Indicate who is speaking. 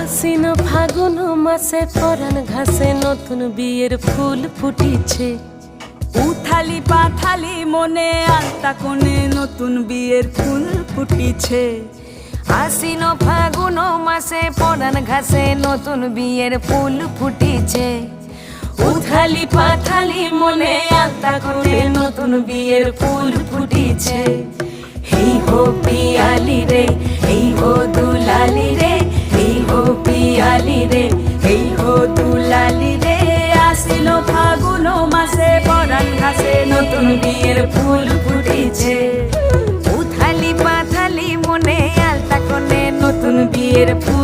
Speaker 1: আশ্বিন ফাগুন মাসে পরাণ ঘাসে নতুন বিয়ের ফুল ফুটিছে।
Speaker 2: উথালি পাথালি মনে আলতা কোণে নতুন বিয়ের ফুল ফুটিছে।
Speaker 1: আশ্বিন ফাগুন মাসে পরাণ ঘাসে নতুন বিয়ের ফুল ফুটিছে। উথালি পাথালি মনে আলতা কোণে নতুন বিয়ের ফুল ফুটিছে। হেই হো পিয়ালি রে, হেই হো দুলালি রে, হেই হো পিয়ালি রে, হেই হো দুলালি রে।
Speaker 2: আশ্বিন ফাগুন মাসে পরাণ ঘাসে
Speaker 1: নতুন বিয়ের ফুল ফুটিছে। উথালি পাথালি মনে আলতা কোণে নতুন বিয়ের ফুল